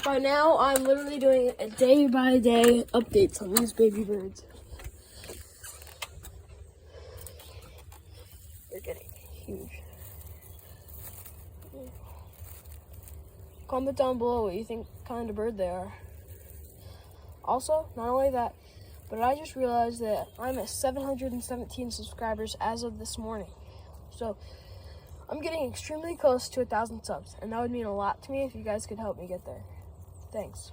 By now, I'm literally doing a day-by-day updates on these baby birds. They're getting huge. Comment down below what you think kind of bird they are. Also, not only that, but I just realized that I'm at 717 subscribers as of this morning. So I'm getting extremely close to 1,000 subs, and that would mean a lot to me if you guys could help me get there. Thanks.